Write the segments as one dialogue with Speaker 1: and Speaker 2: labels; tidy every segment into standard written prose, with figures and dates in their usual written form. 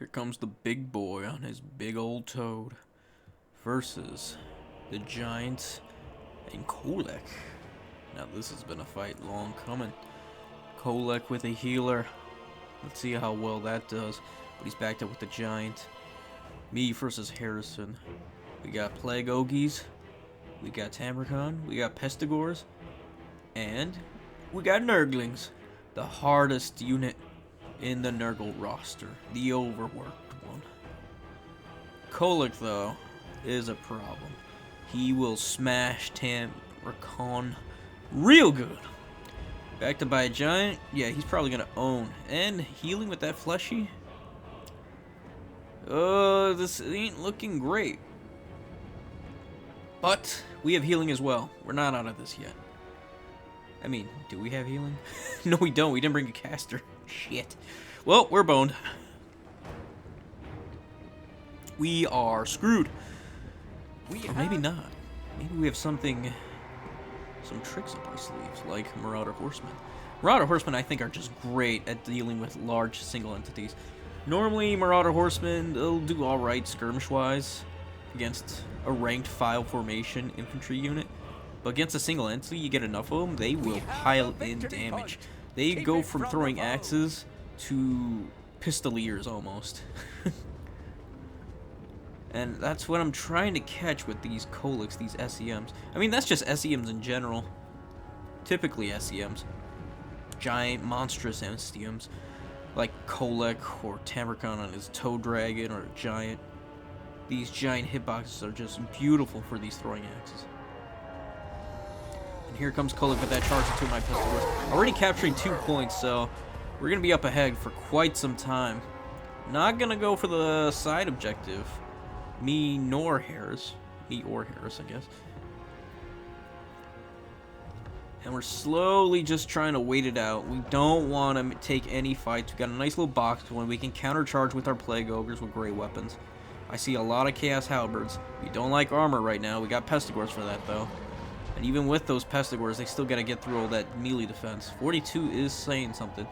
Speaker 1: Here comes the big boy on his big old toad versus the giants and Kolek. Now this has been a fight long coming. Kolek with a healer. Let's see how well that does. But he's backed up with the giant. Me versus Harrison. We got Plague Ogies. We got Tamrakon. We got Pestigors. And we got Nurglings. The hardest unit in the Nurgle roster. The overworked one. Kolek, though, is a problem. He will smash Tamrakon real good. Backed up by a giant. Yeah, he's probably going to own. And healing with that fleshy. This ain't looking great. But we have healing as well. We're not out of this yet. I mean, do we have healing? No, we don't. We didn't bring a caster. Shit. Well, we're boned. We are screwed. Or maybe not. Maybe we have some tricks up our sleeves, like Marauder Horsemen. Marauder Horsemen, I think, are just great at dealing with large single entities. Normally, Marauder Horsemen, they'll do alright skirmish-wise against a ranked file formation infantry unit. But against a single entity, you get enough of them, they will pile in damage. They go from throwing axes to pistoliers, almost. And that's what I'm trying to catch with these Koleks, these SEMs. I mean, that's just SEMs in general. Typically SEMs. Giant, monstrous SEMs. Like Kolek or Tamrakon on his Toe Dragon or a Giant. These giant hitboxes are just beautiful for these throwing axes. And here comes Kolek with that charge into my pistol. Already capturing 2 points, so we're going to be up ahead for quite some time. Not going to go for the side objective. Me or Harris, I guess. And we're slowly just trying to wait it out. We don't want to take any fights. We got a nice little box when we can countercharge with our Plague Ogres with great weapons. I see a lot of Chaos Halberds. We don't like armor right now. We got Pestigors for that, though. And even with those Pestigors, they still got to get through all that melee defense. 42 is saying something.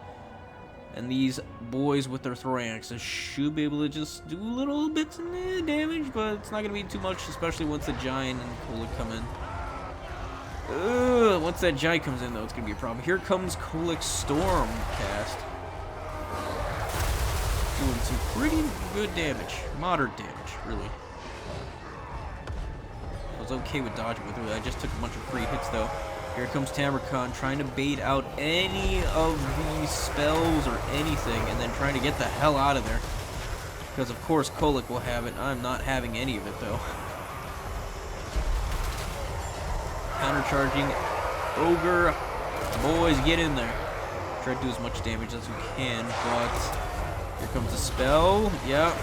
Speaker 1: And these boys with their throwing axes should be able to just do little bits of damage, but it's not going to be too much, especially once the giant and Kolek come in. Once that giant comes in, though, it's going to be a problem. Here comes Kolek's Stormcast. Doing some pretty good damage. Moderate damage, really. I was okay with dodging with it. I just took a bunch of free hits, though. Here comes Tamrakon trying to bait out any of these spells or anything, and then trying to get the hell out of there. Because, of course, Kolek will have it. I'm not having any of it, though. Countercharging. Ogre. Boys, get in there. Try to do as much damage as we can, but here comes the spell. Yep.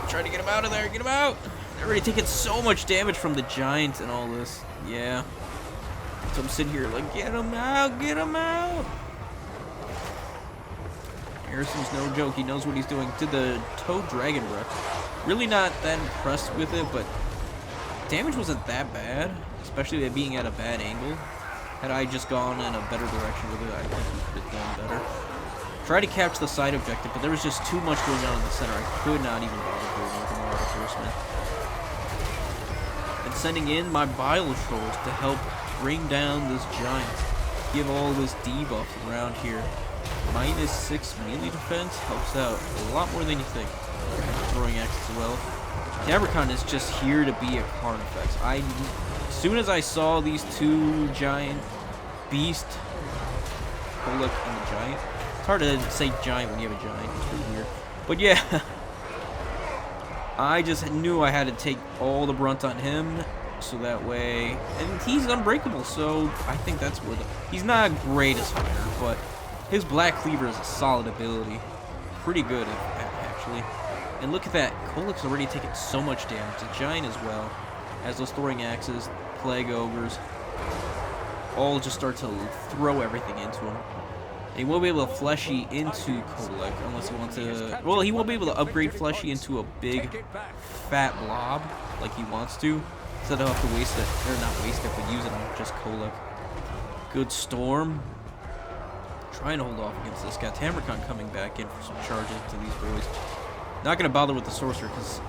Speaker 1: Try to get him out of there. Get him out. They're already taking so much damage from the giant and all this. Yeah. So I'm sitting here like, get him out, get him out. Harrison's no joke. He knows what he's doing. Did the Toad Dragon Breath. Really not that impressed with it, but damage wasn't that bad, especially it being at a bad angle. Had I just gone in a better direction with it, I think we could have done better. Tried to capture the side objective, but there was just too much going on in the center. I could not even bother doing with the Marauder Horseman. And sending in my Bile Trolls to help bring down this giant. Give all this debuff around here. -6 melee defense helps out a lot more than you think. Throwing axe as well. Tamrakon is just here to be a Carnifex. As soon as I saw these 2 giant beast, Kolek and the giant. It's hard to say giant when you have a giant. It's really weird. But yeah, I just knew I had to take all the brunt on him. So that way, and he's unbreakable, so I think that's worth it. He's not great as fighter, but his Black Cleaver is a solid ability. Pretty good, actually. And look at that, Kolek's already taken so much damage. The giant as well, as those throwing axes, Plague Ogres, all just start to throw everything into him. And he won't be able to fleshy into Kolek unless he wants to. Well, he won't be able to upgrade fleshy into a big, fat blob like he wants to. Instead I'll have to waste it, or not waste it, but use it on just Kolek. Good Storm. Trying to hold off against this guy. Tamrakon coming back in for some charges to these boys. Not gonna bother with the sorcerer because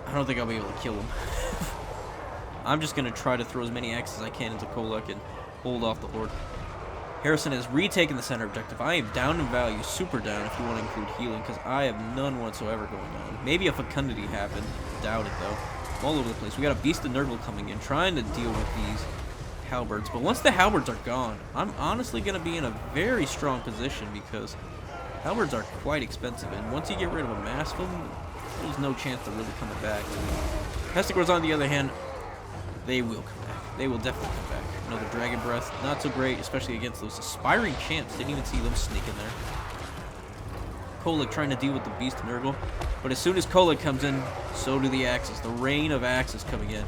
Speaker 1: I don't think I'll be able to kill him. I'm just gonna try to throw as many axes as I can into Kolek and hold off the horde. Harrison has retaken the center objective. I am down in value, super down if you want to include healing, because I have none whatsoever going on. Maybe a fecundity happened. Doubt it, though. I'm all over the place. We got a beast of Nurgle coming in, trying to deal with these halberds. But once the halberds are gone, I'm honestly going to be in a very strong position, because halberds are quite expensive. And once you get rid of a mass of them, there's no chance they're really coming back. Pestigores, on the other hand, they will come back. They will definitely come back. Another Dragon Breath, not so great, especially against those aspiring champs. Didn't even see them sneak in there. Kolek trying to deal with the Beast Nurgle, but as soon as Kolek comes in, so do the axes. The rain of axes coming in,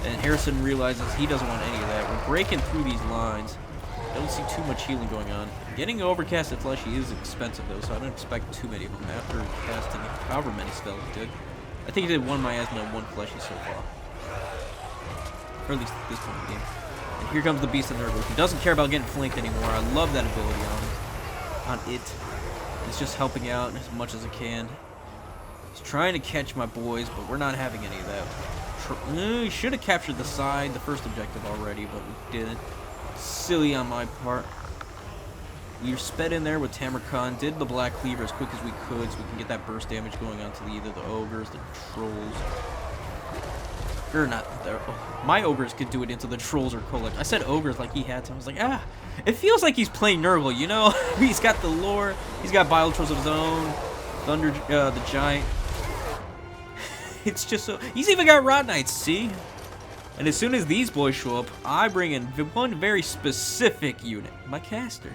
Speaker 1: and Harrison realizes he doesn't want any of that. We're breaking through these lines. Don't see too much healing going on. Getting Overcasted Fleshy is expensive though, so I don't expect too many of them after casting however many spells he did. I think he did one Miasma and one Fleshy so far. Or at least at this point in the game. And here comes the Beast of Nurgle. He doesn't care about getting flanked anymore. I love that ability on it. It's just helping out as much as it can. He's trying to catch my boys, but we're not having any of that. We should have captured the side, the first objective already, but we didn't. Silly on my part. We were sped in there with Tamarkan, did the Black Cleaver as quick as we could so we can get that burst damage going onto either the ogres, the trolls. Or not, my ogres could do it into the trolls or Kolek. I said ogres like he had to. I was like, it feels like he's playing Nurgle, you know? He's got the lore, he's got Bile Trolls of his own, Thunder, the Giant. It's just so, he's even got Rot Knights, see? And as soon as these boys show up, I bring in one very specific unit, my caster.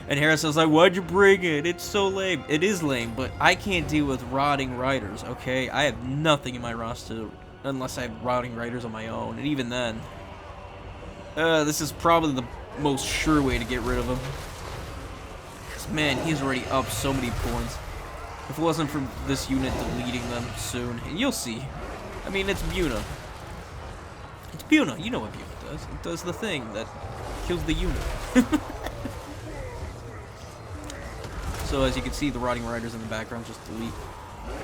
Speaker 1: And Harrison's like, why'd you bring it? It's so lame. It is lame, but I can't deal with rotting riders, okay? I have nothing in my roster unless I have rotting riders on my own. And even then, this is probably the most sure way to get rid of him. Because, man, he's already up so many points. If it wasn't for this unit deleting them soon, and you'll see. I mean, it's Buna. It's Buna. You know what Buna does. It does the thing that kills the unit. So as you can see, the Rotting Riders in the background just delete.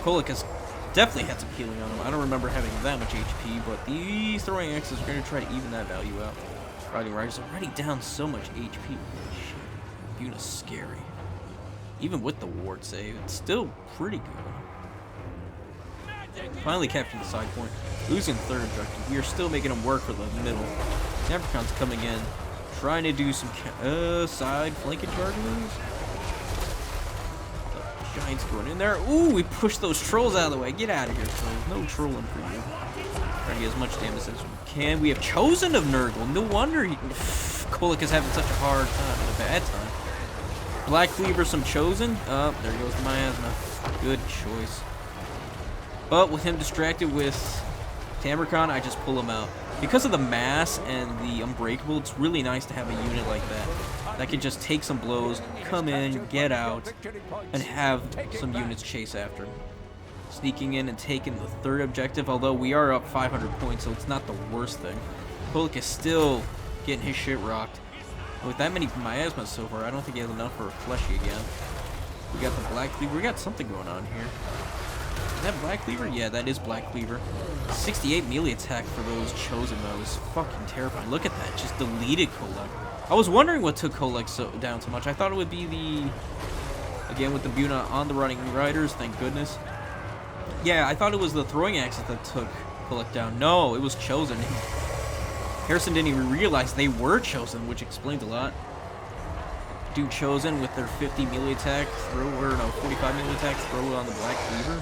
Speaker 1: Kolek has definitely had some healing on him. I don't remember having that much HP, but these throwing axes are going to try to even that value out. Rotting Riders are already down so much HP. Shit. Buna's scary. Even with the ward save, it's still pretty good. Finally captured the side point. Losing third objective. We are still making them work for the middle. Leprechaun's coming in. Trying to do some side flanking charges. Giants going in there. Ooh, we pushed those trolls out of the way. Get out of here, trolls. No trolling for you. Trying to get as much damage as we can. We have Chosen of Nurgle. No wonder Kolek is having such a hard time, a bad time. Black Cleaver, some Chosen. Oh, there goes the Miasma. Good choice. But with him distracted with Tamarkan, I just pull him out. Because of the mass and the Unbreakable, it's really nice to have a unit like that. That can just take some blows, come in, get out, and have some units chase after him. Sneaking in and taking the third objective, although we are up 500 points, so it's not the worst thing. Kolek is still getting his shit rocked. With that many Miasmas so far, I don't think he has enough for a Fleshy again. We got the Black Cleaver. We got something going on here. Is that Black Cleaver? Yeah, that is Black Cleaver. 68 melee attack for those Chosen, though, is fucking terrifying. Look at that. Just deleted Kolek. I was wondering what took Kolek down so much. I thought it would be the... Again, with the Buna on the Rotting Riders, thank goodness. Yeah, I thought it was the throwing axes that took Kolek down. No, it was Chosen. Harrison didn't even realize they were Chosen, which explains a lot. Do Chosen with their 50 melee attack, throw, or no, 45 melee attack, throw on the Black Cleaver.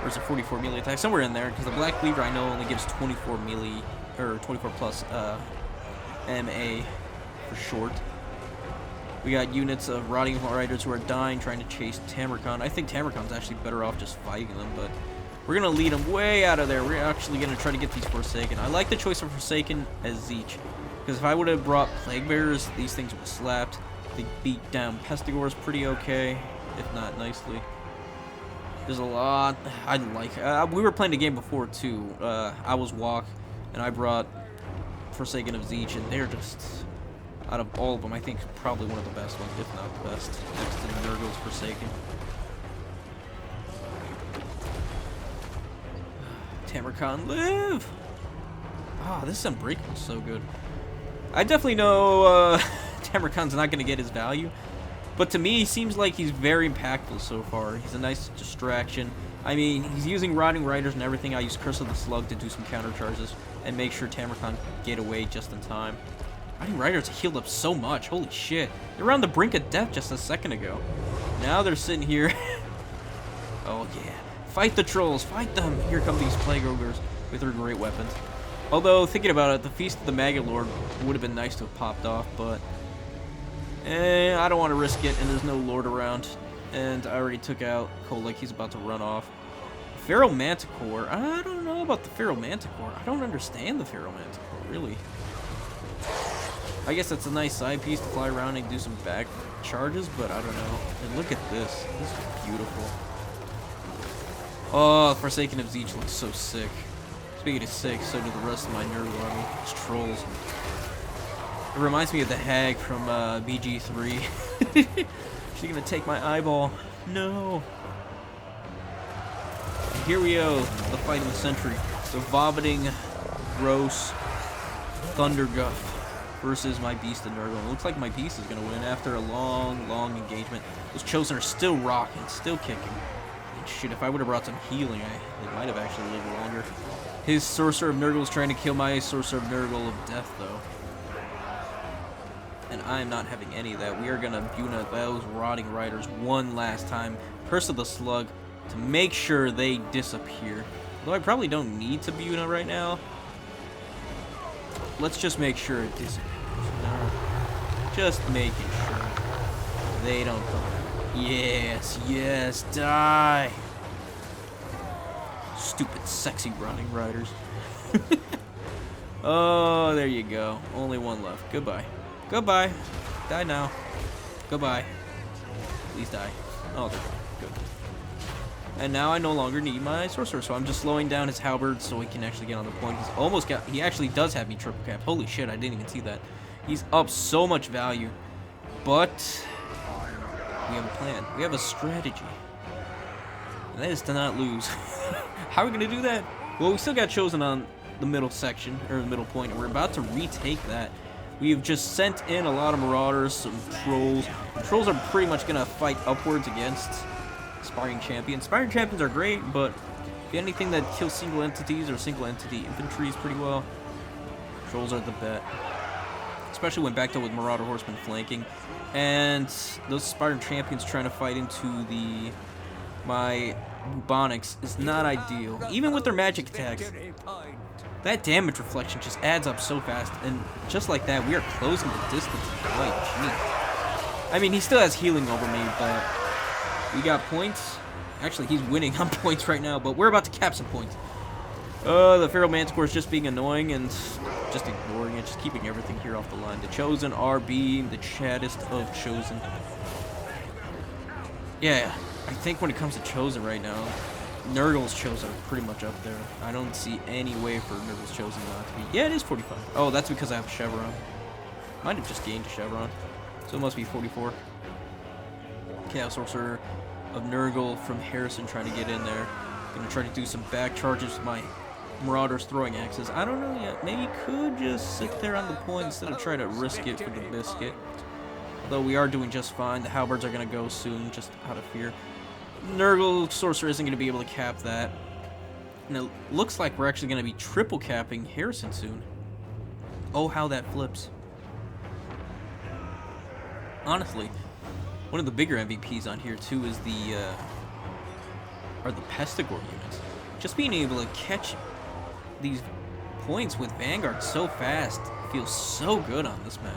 Speaker 1: Or is it 44 melee attack? Somewhere in there, because the Black Cleaver I know only gives 24 melee, or 24 plus MA for short. We got units of Rotting Riders who are dying, trying to chase Tamarkan. I think Tamarkan's actually better off just fighting them, but we're going to lead them way out of there. We're actually going to try to get these Forsaken. I like the choice of Forsaken as Zeech, because if I would have brought Plague Bearers, these things would have slapped. They beat down Pestigores pretty okay, if not nicely. There's a lot I like. We were playing the game before, too. I was WoC, and I brought Forsaken of Zeech, and they're just, out of all of them, I think probably one of the best ones, if not the best, next to Nurgle's Forsaken. Tamarcon, live! Ah, this Unbreakable is so good. I definitely know Tamarcon's not going to get his value, but to me, he seems like he's very impactful so far. He's a nice distraction. I mean, he's using Rotting Riders and everything. I use Curse of the Slug to do some counter charges and make sure Tamarcon can get away just in time. Rotting Riders healed up so much. Holy shit. They were on the brink of death just a second ago. Now they're sitting here. Oh, yeah. Fight the trolls. Fight them. Here come these Plague Ogres with their great weapons. Although, thinking about it, the Feast of the Maggot Lord would have been nice to have popped off, but I don't want to risk it, and there's no Lord around. And I already took out Kolek. He's about to run off. Feral Manticore. I don't know about the Feral Manticore. I don't understand the Feral Manticore, really. I guess that's a nice side piece to fly around and do some back charges, but I don't know. And look at this. This is beautiful. Oh, Forsaken of Zeech looks so sick. Speaking of sick, so do the rest of my Nurgle army. It's trolls. It reminds me of the hag from BG3. She's gonna take my eyeball. No. And here we go, the fight of the century. The vomiting, gross Thunderguff versus my Beast of Nurgle. It looks like my Beast is gonna win after a long, long engagement. Those Chosen are still rocking, still kicking. And shit, if I would have brought some healing, they might have actually lived longer. His Sorcerer of Nurgle is trying to kill my Sorcerer of Nurgle of Death, though. And I am not having any of that. We are going to Buna those Rotting Riders one last time. Curse of the Slug to make sure they disappear. Though I probably don't need to Buna right now. Let's just make sure it disappears. No. Just making sure they don't come. Yes, yes, die! Stupid, sexy Rotting Riders. Oh, there you go. Only one left. Goodbye. Goodbye. Die now. Goodbye. Please die. Oh, they're gone. Good. And now I no longer need my Sorcerer, so I'm just slowing down his Halberd so he can actually get on the point. He's almost got... He actually does have me triple cap. Holy shit, I didn't even see that. He's up so much value. But... we have a plan. We have a strategy. And that is to not lose. How are we going to do that? Well, we still got Chosen on the middle section, or the middle point, and we're about to retake that. We have just sent in a lot of Marauders, some Trolls. The Trolls are pretty much going to fight upwards against Aspiring Champions. Aspiring Champions are great, but anything that kills single entities or single entity infantry is pretty well. Trolls are the bet. Especially when backed up with Marauder Horsemen flanking. And those Aspiring Champions trying to fight into my bubonics is not ideal. Even with their magic attacks, that damage reflection just adds up so fast. And just like that, we are closing the distance of the fight. Jeez. I mean, he still has healing over me, but we got points. Actually, he's winning on points right now, but we're about to cap some points. The Feral Manticore is just being annoying and just ignoring it, just keeping everything here off the line. The Chosen are being the chattest of Chosen. Yeah, I think when it comes to Chosen right now, Nurgle's Chosen are pretty much up there. I don't see any way for Nurgle's Chosen not to be. Yeah, it is 45. Oh, that's because I have a Chevron. Might have just gained a Chevron. So it must be 44. Chaos Sorcerer of Nurgle from Harrison trying to get in there. Gonna try to do some back charges with my Marauders throwing axes. I don't know yet. Maybe could just sit there on the point instead of try to risk it for the biscuit. Although we are doing just fine. The Halberds are gonna go soon, just out of fear. Nurgle Sorcerer isn't gonna be able to cap that. And it looks like we're actually gonna be triple capping Harrison soon. Oh, how that flips. Honestly, one of the bigger MVPs on here too is the Pestigore units. Just being able to catch these points with Vanguard so fast feels so good on this map.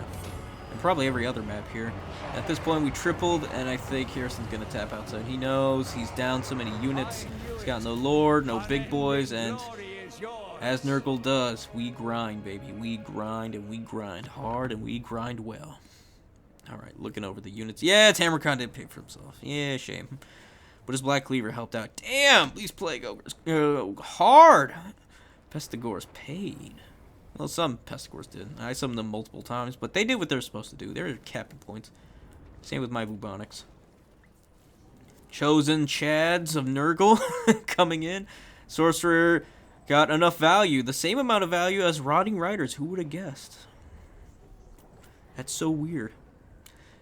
Speaker 1: And probably every other map here. At this point we tripled, and I think Harrison's gonna tap outside. He knows he's down so many units. He's got no Lord, no big boys, and as Nurgle does, we grind, baby. We grind, and we grind hard, and we grind well. Alright, looking over the units. Yeah, Tamarcon did pay for himself. Yeah, shame. But his Black Cleaver helped out. Damn, these Plague Ogres. Hard. Pestigores paid. Well, some Pestigores did. I summoned them multiple times, but they did what they're supposed to do. They're capping points. Same with my Bubonics. Chosen Chads of Nurgle coming in. Sorcerer got enough value. The same amount of value as Rotting Riders. Who would have guessed? That's so weird.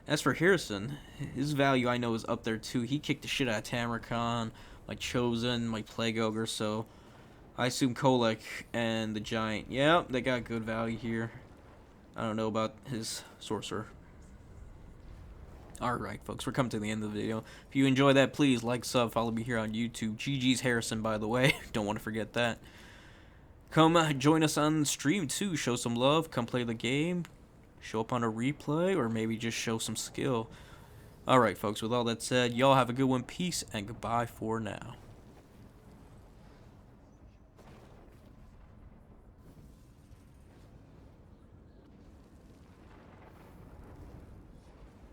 Speaker 1: As for Harrison, his value I know is up there too. He kicked the shit out of Tamarcon, my Chosen, my Plague Ogre, so I assume Kolek and the Giant. Yeah, they got good value here. I don't know about his Sorcerer. Alright, folks, we're coming to the end of the video. If you enjoy that, please like, sub, follow me here on YouTube. GG's Harrison, by the way. Don't want to forget that. Come join us on stream, too. Show some love. Come play the game. Show up on a replay, or maybe just show some skill. Alright, folks, with all that said, y'all have a good one. Peace, and goodbye for now.